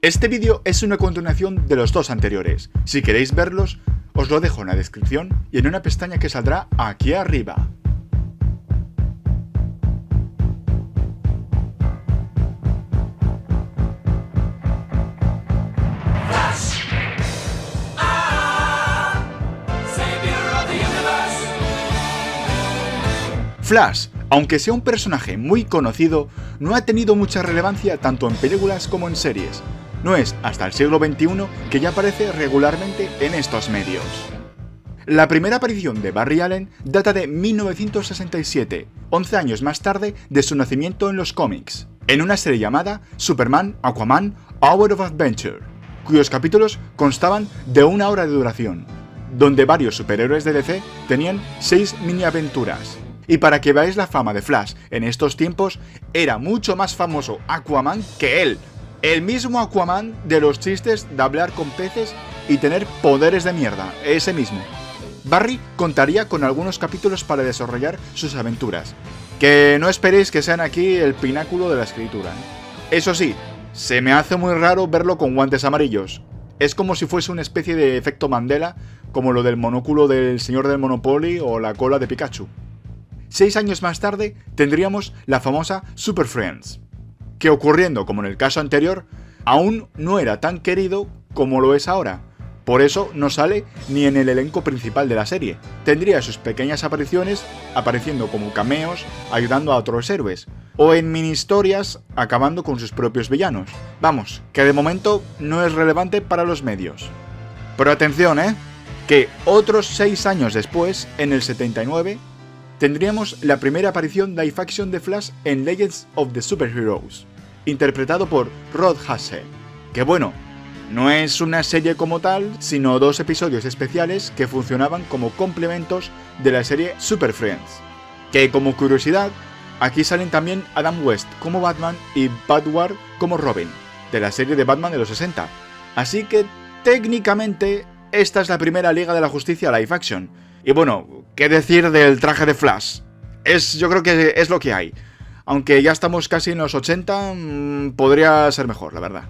Este vídeo es una continuación de los dos anteriores. Si queréis verlos, os lo dejo en la descripción y en una pestaña que saldrá aquí arriba. Flash, aunque sea un personaje muy conocido, no ha tenido mucha relevancia tanto en películas como en series. No es hasta el siglo XXI que ya aparece regularmente en estos medios. La primera aparición de Barry Allen data de 1967, 11 años más tarde de su nacimiento en los cómics, en una serie llamada Superman, Aquaman, Hour of Adventure, cuyos capítulos constaban de 1 hora de duración, donde varios superhéroes de DC tenían 6 mini aventuras. Y para que veáis la fama de Flash en estos tiempos, era mucho más famoso Aquaman que él. El mismo Aquaman de los chistes de hablar con peces y tener poderes de mierda, ese mismo. Barry contaría con algunos capítulos para desarrollar sus aventuras, que no esperéis que sean aquí el pináculo de la escritura. Eso sí, se me hace muy raro verlo con guantes amarillos. Es como si fuese una especie de efecto Mandela, como lo del monóculo del señor del Monopoly o la cola de Pikachu. 6 años más tarde tendríamos la famosa Super Friends, que ocurriendo como en el caso anterior, aún no era tan querido como lo es ahora. Por eso no sale ni en el elenco principal de la serie. Tendría sus pequeñas apariciones, apareciendo como cameos, ayudando a otros héroes, o en mini historias, acabando con sus propios villanos. Vamos, que de momento no es relevante para los medios. Pero atención, que otros 6 años después, en el 79, tendríamos la primera aparición live action de Flash en Legends of the Superheroes, interpretado por Rod Hase, que bueno, no es una serie como tal, sino 2 episodios especiales que funcionaban como complementos de la serie Super Friends, que como curiosidad, aquí salen también Adam West como Batman y Batward como Robin, de la serie de Batman de los 60, así que técnicamente esta es la primera Liga de la Justicia live action. Y bueno, ¿qué decir del traje de Flash? Yo creo que es lo que hay. Aunque ya estamos casi en los 80, podría ser mejor, la verdad.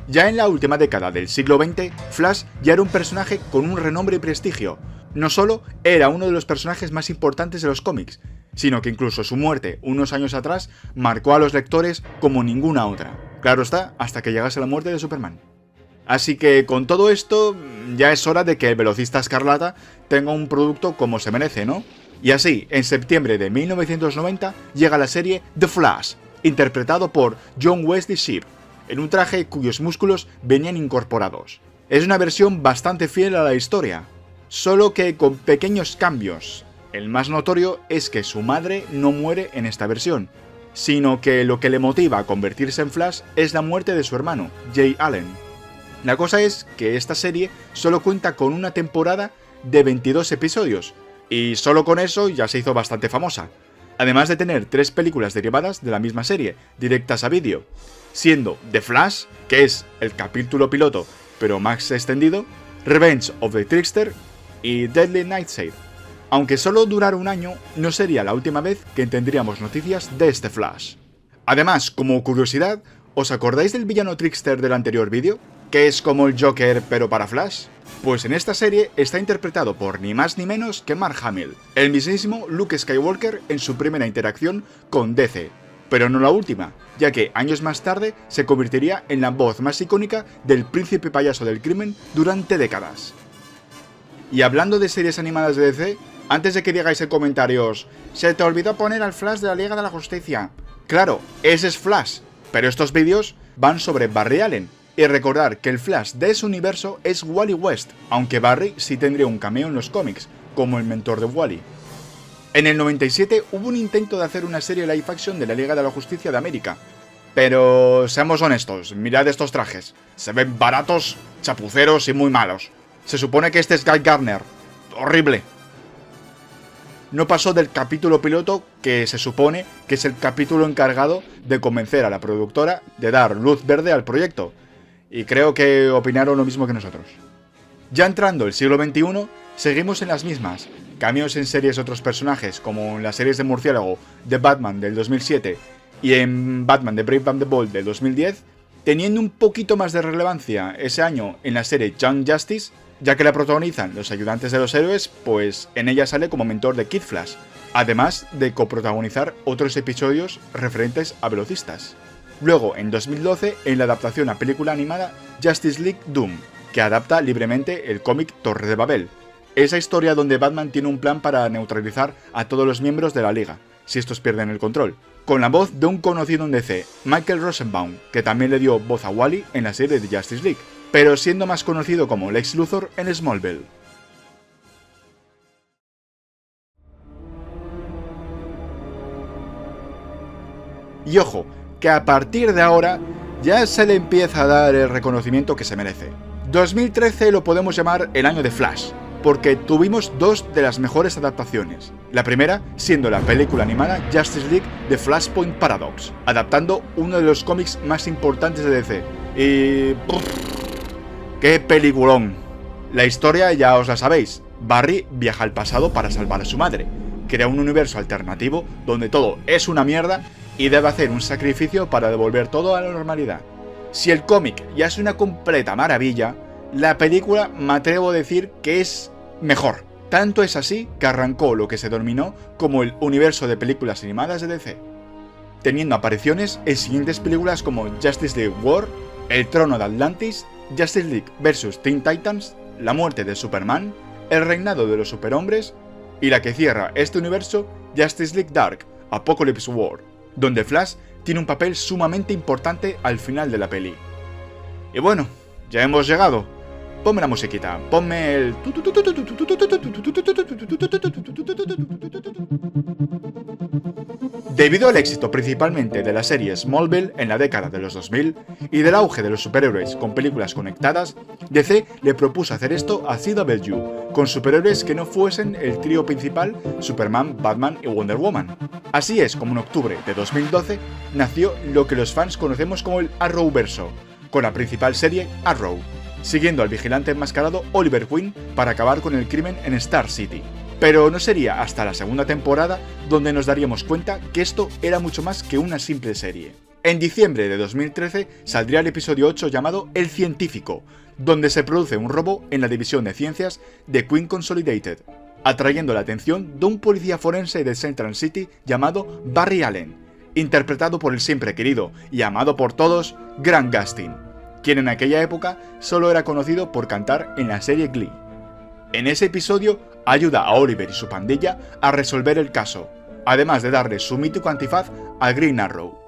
Ya en la última década del siglo XX, Flash ya era un personaje con un renombre y prestigio. No solo era uno de los personajes más importantes de los cómics, sino que incluso su muerte, unos años atrás, marcó a los lectores como ninguna otra. Claro está, hasta que llegase la muerte de Superman. Así que con todo esto, ya es hora de que el velocista escarlata tenga un producto como se merece, ¿no? Y así, en septiembre de 1990, llega la serie The Flash, interpretado por John Wesley Shipp, en un traje cuyos músculos venían incorporados. Es una versión bastante fiel a la historia, solo que con pequeños cambios. El más notorio es que su madre no muere en esta versión, sino que lo que le motiva a convertirse en Flash es la muerte de su hermano, Jay Allen. La cosa es que esta serie solo cuenta con una temporada de 22 episodios, y solo con eso ya se hizo bastante famosa, además de tener 3 películas derivadas de la misma serie, directas a vídeo, siendo The Flash, que es el capítulo piloto pero más extendido, Revenge of the Trickster y Deadly Nightshade. Aunque solo durara un año, no sería la última vez que tendríamos noticias de este Flash. Además, como curiosidad, ¿os acordáis del villano Trickster del anterior vídeo? ¿Que es como el Joker pero para Flash? Pues en esta serie está interpretado por ni más ni menos que Mark Hamill, el mismísimo Luke Skywalker en su primera interacción con DC. Pero no la última, ya que años más tarde se convertiría en la voz más icónica del príncipe payaso del crimen durante décadas. Y hablando de series animadas de DC, antes de que digáis en comentarios «Se te olvidó poner al Flash de la Liga de la Justicia». Claro, ese es Flash, pero estos vídeos van sobre Barry Allen. Y recordar que el Flash de ese universo es Wally West, aunque Barry sí tendría un cameo en los cómics, como el mentor de Wally. En el 97 hubo un intento de hacer una serie live action de la Liga de la Justicia de América. Pero seamos honestos, mirad estos trajes. Se ven baratos, chapuceros y muy malos. Se supone que este es Guy Gardner. Horrible. No pasó del capítulo piloto, que se supone que es el capítulo encargado de convencer a la productora de dar luz verde al proyecto. Y creo que opinaron lo mismo que nosotros. Ya entrando el siglo XXI, seguimos en las mismas. Cameos en series de otros personajes, como en las series de Murciélago de Batman del 2007 y en Batman The Brave and the Bold del 2010, teniendo un poquito más de relevancia ese año en la serie Young Justice, ya que la protagonizan los ayudantes de los héroes, pues en ella sale como mentor de Kid Flash, además de coprotagonizar otros episodios referentes a velocistas. Luego, en 2012, en la adaptación a película animada Justice League Doom, que adapta libremente el cómic Torre de Babel, esa historia donde Batman tiene un plan para neutralizar a todos los miembros de la Liga, si estos pierden el control, con la voz de un conocido en DC, Michael Rosenbaum, que también le dio voz a Wally en la serie de Justice League, pero siendo más conocido como Lex Luthor en Smallville. Y ojo, que a partir de ahora ya se le empieza a dar el reconocimiento que se merece. 2013 lo podemos llamar el año de Flash, porque tuvimos dos de las mejores adaptaciones. La primera siendo la película animada Justice League The Flashpoint Paradox, adaptando uno de los cómics más importantes de DC. Y... ¡qué peliculón! La historia ya os la sabéis. Barry viaja al pasado para salvar a su madre, crea un universo alternativo donde todo es una mierda y debe hacer un sacrificio para devolver todo a la normalidad. Si el cómic ya es una completa maravilla, la película me atrevo a decir que es mejor. Tanto es así que arrancó lo que se denominó como el universo de películas animadas de DC, teniendo apariciones en siguientes películas como Justice League War, El Trono de Atlantis, Justice League vs Teen Titans, La muerte de Superman, El reinado de los superhombres y la que cierra este universo, Justice League Dark, Apocalypse War, donde Flash tiene un papel sumamente importante al final de la peli. Y bueno, ya hemos llegado. Ponme la musiquita, ponme el... Debido al éxito principalmente de la serie Smallville en la década de los 2000 y del auge de los superhéroes con películas conectadas, DC le propuso hacer esto a CW, con superhéroes que no fuesen el trío principal Superman, Batman y Wonder Woman. Así es como en octubre de 2012 nació lo que los fans conocemos como el Arrowverso, con la principal serie Arrow, siguiendo al vigilante enmascarado Oliver Queen para acabar con el crimen en Star City. Pero no sería hasta la segunda temporada donde nos daríamos cuenta que esto era mucho más que una simple serie. En diciembre de 2013 saldría el episodio 8 llamado El Científico, donde se produce un robo en la división de ciencias de Queen Consolidated, atrayendo la atención de un policía forense de Central City llamado Barry Allen, interpretado por el siempre querido y amado por todos Grant Gustin, quien en aquella época solo era conocido por cantar en la serie Glee. En ese episodio ayuda a Oliver y su pandilla a resolver el caso, además de darle su mítico antifaz a Green Arrow.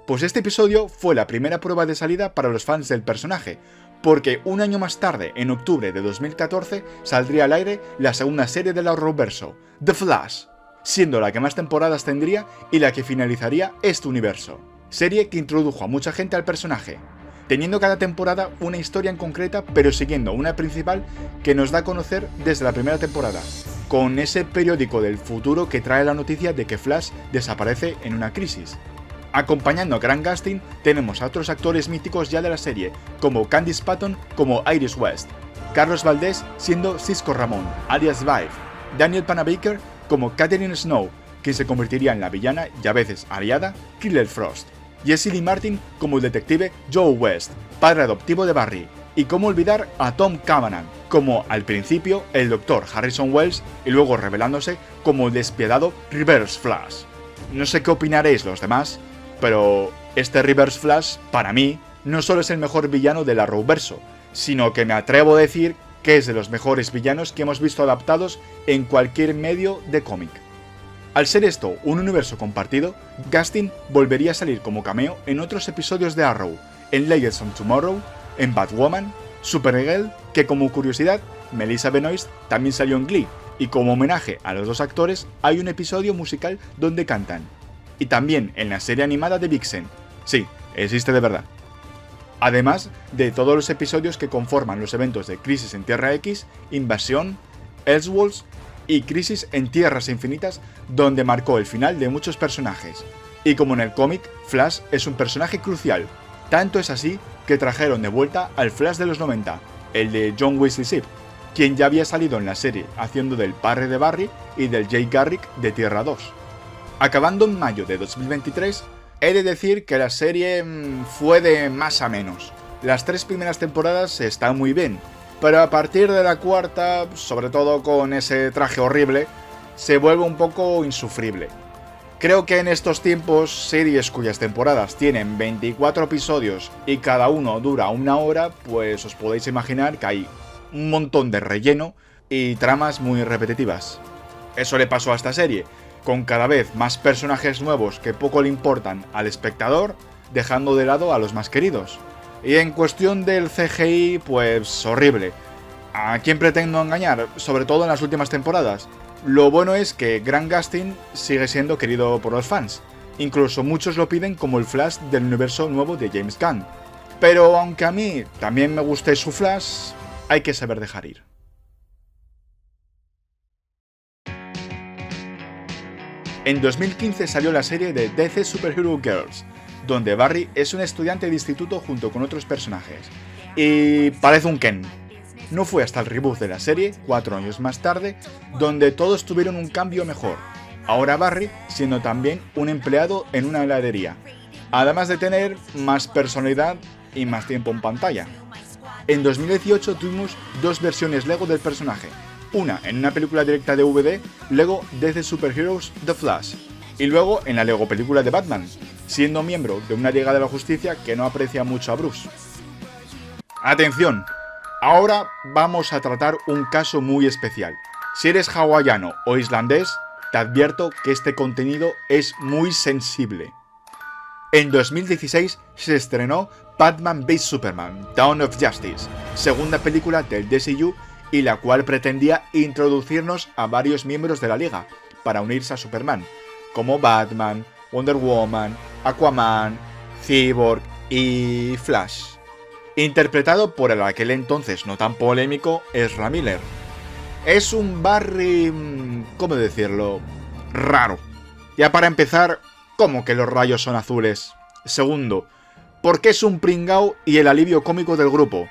Pues este episodio fue la primera prueba de salida para los fans del personaje, porque un año más tarde, en octubre de 2014, saldría al aire la segunda serie del Arrowverso, The Flash, siendo la que más temporadas tendría y la que finalizaría este universo. Serie que introdujo a mucha gente al personaje, teniendo cada temporada una historia en concreta, pero siguiendo una principal que nos da a conocer desde la primera temporada, con ese periódico del futuro que trae la noticia de que Flash desaparece en una crisis. Acompañando a Grant Gustin tenemos a otros actores míticos ya de la serie, como Candice Patton como Iris West, Carlos Valdés siendo Cisco Ramón, alias Vibe, Daniel Panabaker como Catherine Snow, quien se convertiría en la villana y a veces aliada Killer Frost, Jesse Lee Martin como el detective Joe West, padre adoptivo de Barry, y cómo olvidar a Tom Cavanagh, como al principio el Dr. Harrison Wells y luego revelándose como el despiadado Reverse Flash. No sé qué opinaréis los demás, pero este Reverse Flash, para mí, no solo es el mejor villano del Arrowverso, sino que me atrevo a decir que es de los mejores villanos que hemos visto adaptados en cualquier medio de cómic. Al ser esto un universo compartido, Gustin volvería a salir como cameo en otros episodios de Arrow, en Legends of Tomorrow, en Batwoman, Supergirl, que como curiosidad, Melissa Benoist también salió en Glee, y como homenaje a los dos actores hay un episodio musical donde cantan. Y también en la serie animada de Vixen. Sí, existe de verdad. Además de todos los episodios que conforman los eventos de Crisis en Tierra X, Invasión, Elseworlds y Crisis en Tierras Infinitas, donde marcó el final de muchos personajes. Y como en el cómic, Flash es un personaje crucial. Tanto es así que trajeron de vuelta al Flash de los 90, el de John Wesley Shipp, quien ya había salido en la serie haciendo del padre de Barry y del Jay Garrick de Tierra 2. Acabando en mayo de 2023, He de decir que la serie fue de más a menos. Las 3 primeras temporadas están muy bien, pero a partir de la cuarta, sobre todo con ese traje horrible, se vuelve un poco insufrible. Creo que en estos tiempos, series cuyas temporadas tienen 24 episodios y cada uno dura 1 hora, pues os podéis imaginar que hay un montón de relleno y tramas muy repetitivas. Eso le pasó a esta serie, con cada vez más personajes nuevos que poco le importan al espectador, dejando de lado a los más queridos. Y en cuestión del CGI, pues horrible. ¿A quién pretendo engañar? Sobre todo en las últimas temporadas. Lo bueno es que Grant Gustin sigue siendo querido por los fans. Incluso muchos lo piden como el Flash del universo nuevo de James Gunn. Pero aunque a mí también me guste su Flash, hay que saber dejar ir. En 2015 salió la serie de DC Superhero Girls, donde Barry es un estudiante de instituto junto con otros personajes. Y parece un Ken. No fue hasta el reboot de la serie, 4 años más tarde, donde todos tuvieron un cambio mejor. Ahora Barry siendo también un empleado en una heladería, además de tener más personalidad y más tiempo en pantalla. En 2018 tuvimos 2 versiones Lego del personaje, una en una película directa de DVD, Lego DC Superheroes The Flash, y luego en la Lego película de Batman, siendo miembro de una Liga de la Justicia que no aprecia mucho a Bruce. ¡Atención! Ahora vamos a tratar un caso muy especial. Si eres hawaiano o islandés, te advierto que este contenido es muy sensible. En 2016 se estrenó Batman v Superman: Dawn of Justice, segunda película del DCU, y la cual pretendía introducirnos a varios miembros de la Liga para unirse a Superman, como Batman, Wonder Woman, Aquaman, Cyborg y Flash. Interpretado por el aquel entonces no tan polémico Ezra Miller. Es un Barry, ¿cómo decirlo?, raro. Ya para empezar, ¿cómo que los rayos son azules? Segundo, ¿por qué es un pringao y el alivio cómico del grupo?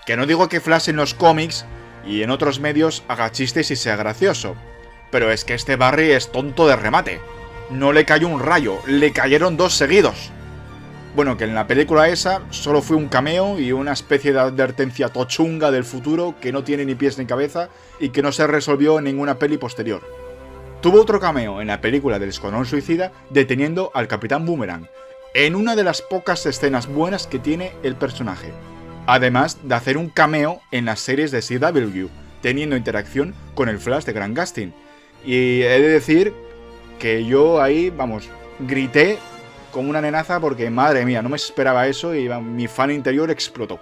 Que no digo que Flash en los cómics y en otros medios haga chistes y sea gracioso, pero es que este Barry es tonto de remate. No le cayó un rayo, le cayeron 2 seguidos. Bueno, que en la película esa solo fue un cameo y una especie de advertencia tochunga del futuro que no tiene ni pies ni cabeza y que no se resolvió en ninguna peli posterior. Tuvo otro cameo en la película del Escuadrón Suicida deteniendo al Capitán Boomerang, en una de las pocas escenas buenas que tiene el personaje. Además de hacer un cameo en las series de CW, teniendo interacción con el Flash de Grant Gustin. Y he de decir que yo ahí, vamos, grité como una nenaza porque, madre mía, no me esperaba eso y mi fan interior explotó.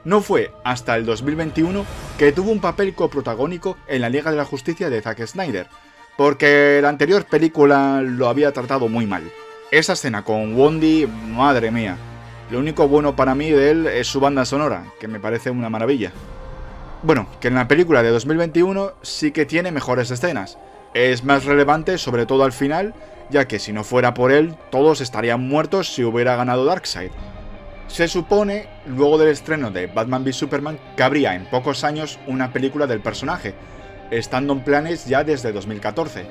No fue hasta el 2021 que tuvo un papel coprotagónico en la Liga de la Justicia de Zack Snyder, porque la anterior película lo había tratado muy mal. Esa escena con Wondy, madre mía. Lo único bueno para mí de él es su banda sonora, que me parece una maravilla. Bueno, que en la película de 2021 sí que tiene mejores escenas. Es más relevante, sobre todo al final, ya que si no fuera por él, todos estarían muertos si hubiera ganado Darkseid. Se supone, luego del estreno de Batman v Superman, que habría en pocos años una película del personaje, estando en planes ya desde 2014.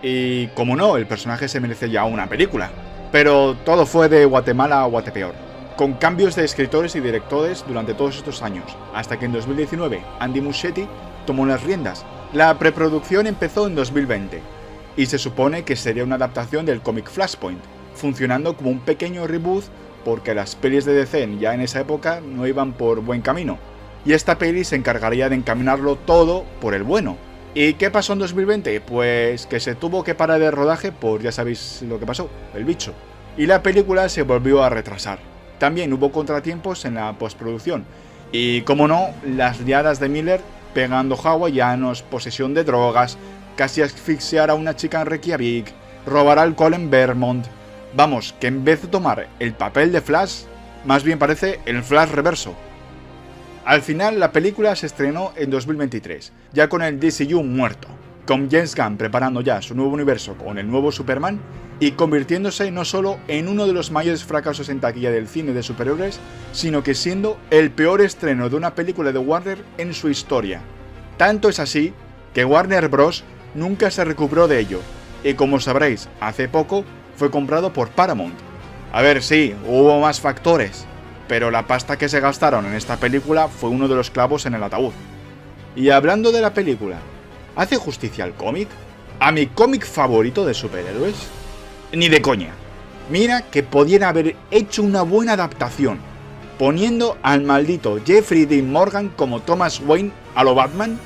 Y como no, el personaje se merece ya una película. Pero todo fue de Guatemala a Guatepeor, con cambios de escritores y directores durante todos estos años, hasta que en 2019 Andy Muschietti tomó las riendas. La preproducción empezó en 2020, y se supone que sería una adaptación del cómic Flashpoint, funcionando como un pequeño reboot porque las pelis de DC ya en esa época no iban por buen camino, y esta peli se encargaría de encaminarlo todo por el bueno. ¿Y qué pasó en 2020? Pues que se tuvo que parar el rodaje por, ya sabéis lo que pasó, el bicho, y la película se volvió a retrasar. También hubo contratiempos en la postproducción, y como no, las liadas de Miller pegando hawaianos, posesión de drogas, casi asfixiar a una chica en Reykjavik, robar alcohol en Vermont. Vamos, que en vez de tomar el papel de Flash, más bien parece el Flash reverso. Al final la película se estrenó en 2023, ya con el DCU muerto, con James Gunn preparando ya su nuevo universo con el nuevo Superman y convirtiéndose no solo en uno de los mayores fracasos en taquilla del cine de superhéroes, sino que siendo el peor estreno de una película de Warner en su historia. Tanto es así que Warner Bros. Nunca se recuperó de ello, y como sabréis, hace poco fue comprado por Paramount. A ver, sí, hubo más factores, pero la pasta que se gastaron en esta película fue uno de los clavos en el ataúd. Y hablando de la película, ¿hace justicia al cómic? ¿A mi cómic favorito de superhéroes? Ni de coña. Mira que podían haber hecho una buena adaptación, poniendo al maldito Jeffrey Dean Morgan como Thomas Wayne a lo Batman,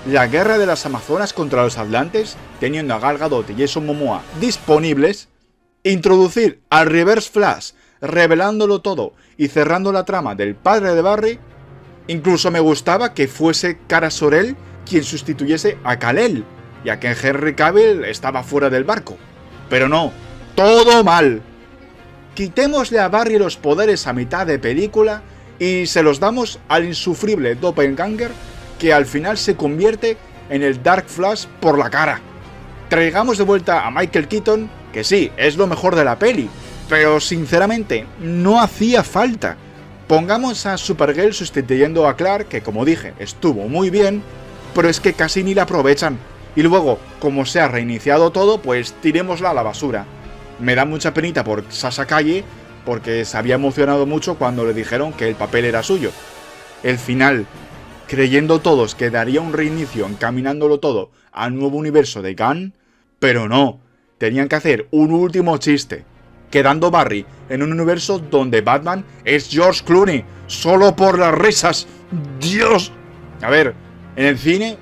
la guerra de las Amazonas contra los Atlantes, teniendo a Gal Gadot y Jason Momoa disponibles, introducir al Reverse Flash, revelándolo todo y cerrando la trama del padre de Barry. Incluso me gustaba que fuese Kara Zor-El quien sustituyese a Kal-El, ya que Henry Cavill estaba fuera del barco. Pero no, todo mal. Quitémosle a Barry los poderes a mitad de película y se los damos al insufrible Doppelganger, que al final se convierte en el Dark Flash por la cara. Traigamos de vuelta a Michael Keaton, que sí, es lo mejor de la peli, pero sinceramente no hacía falta. Pongamos a Supergirl sustituyendo a Clark, que como dije, estuvo muy bien, pero es que casi ni la aprovechan. Y luego, como se ha reiniciado todo, pues tirémosla a la basura. Me da mucha penita por Sasha Calle, porque se había emocionado mucho cuando le dijeron que el papel era suyo. El final, creyendo todos que daría un reinicio encaminándolo todo al nuevo universo de Gunn, pero no, tenían que hacer un último chiste, quedando Barry en un universo donde Batman es George Clooney, solo por las risas. ¡Dios! A ver, en el cine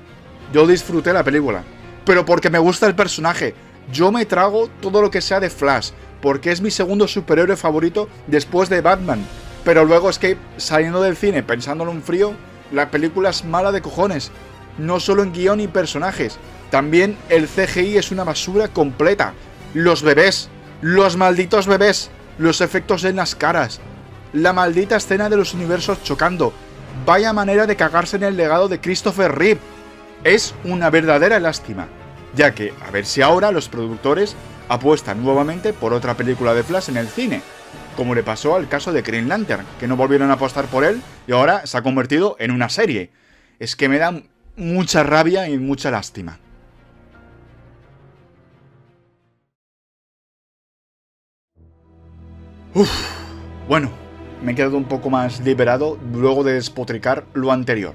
yo disfruté la película, pero porque me gusta el personaje. Yo me trago todo lo que sea de Flash, porque es mi segundo superhéroe favorito después de Batman. Pero luego es que, saliendo del cine pensándolo en frío, la película es mala de cojones. No solo en guión y personajes, también el CGI es una basura completa. Los bebés, los malditos bebés, los efectos en las caras, la maldita escena de los universos chocando. Vaya manera de cagarse en el legado de Christopher Reeve. Es una verdadera lástima, ya que a ver si ahora los productores apuestan nuevamente por otra película de Flash en el cine, como le pasó al caso de Green Lantern, que no volvieron a apostar por él y ahora se ha convertido en una serie. Es que me da mucha rabia y mucha lástima. Bueno, me he quedado un poco más liberado luego de despotricar lo anterior.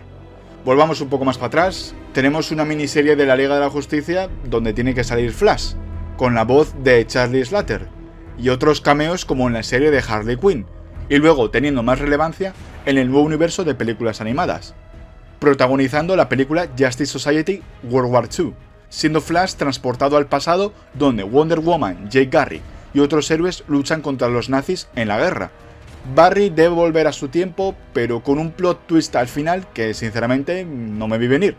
Volvamos un poco más para atrás. Tenemos una miniserie de la Liga de la Justicia donde tiene que salir Flash, con la voz de Charlie Slater, y otros cameos como en la serie de Harley Quinn, y luego teniendo más relevancia en el nuevo universo de películas animadas, protagonizando la película Justice Society World War II, siendo Flash transportado al pasado donde Wonder Woman, Jake Garrick y otros héroes luchan contra los nazis en la guerra. Barry debe volver a su tiempo, pero con un plot twist al final que sinceramente no me vi venir.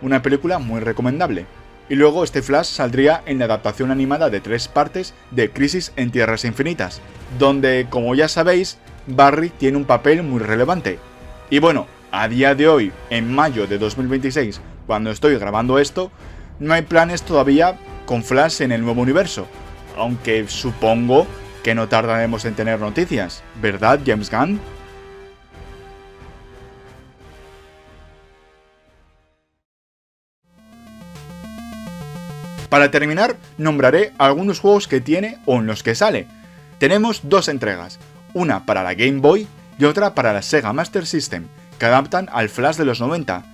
Una película muy recomendable. Y luego este Flash saldría en la adaptación animada de 3 partes de Crisis en Tierras Infinitas, donde, como ya sabéis, Barry tiene un papel muy relevante. Y bueno, a día de hoy, en mayo de 2026, cuando estoy grabando esto, no hay planes todavía con Flash en el nuevo universo, aunque supongo que no tardaremos en tener noticias, ¿verdad, James Gunn? Para terminar, nombraré algunos juegos que tiene o en los que sale. Tenemos 2 entregas, una para la Game Boy y otra para la Sega Master System, que adaptan al Flash de los 90.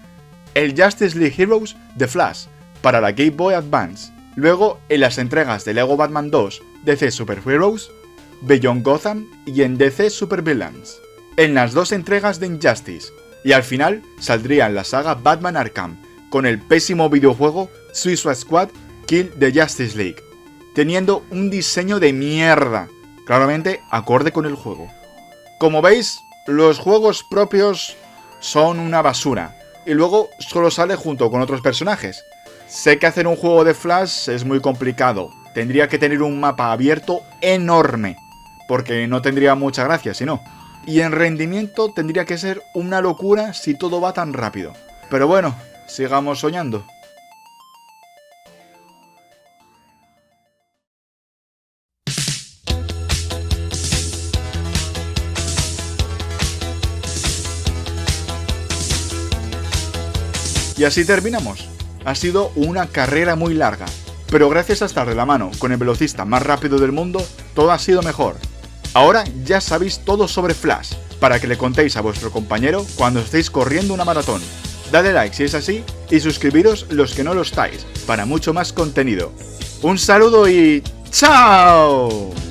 El Justice League Heroes de Flash, para la Game Boy Advance. Luego, en las entregas de Lego Batman 2, DC Super Heroes, Beyond Gotham y en DC Super Villains. En las 2 entregas de Injustice. Y al final, saldría en la saga Batman Arkham, con el pésimo videojuego Suicide Squad Kill the Justice League, teniendo un diseño de mierda, claramente acorde con el juego. Como veis, los juegos propios son una basura, y luego solo sale junto con otros personajes. Sé que hacer un juego de Flash es muy complicado, tendría que tener un mapa abierto enorme, porque no tendría mucha gracia si no. Y en rendimiento tendría que ser una locura si todo va tan rápido. Pero bueno, sigamos soñando. Y así terminamos. Ha sido una carrera muy larga, pero gracias a estar de la mano con el velocista más rápido del mundo, todo ha sido mejor. Ahora ya sabéis todo sobre Flash, para que le contéis a vuestro compañero cuando estéis corriendo una maratón. Dale like si es así y suscribiros los que no lo estáis, para mucho más contenido. Un saludo y ¡chao!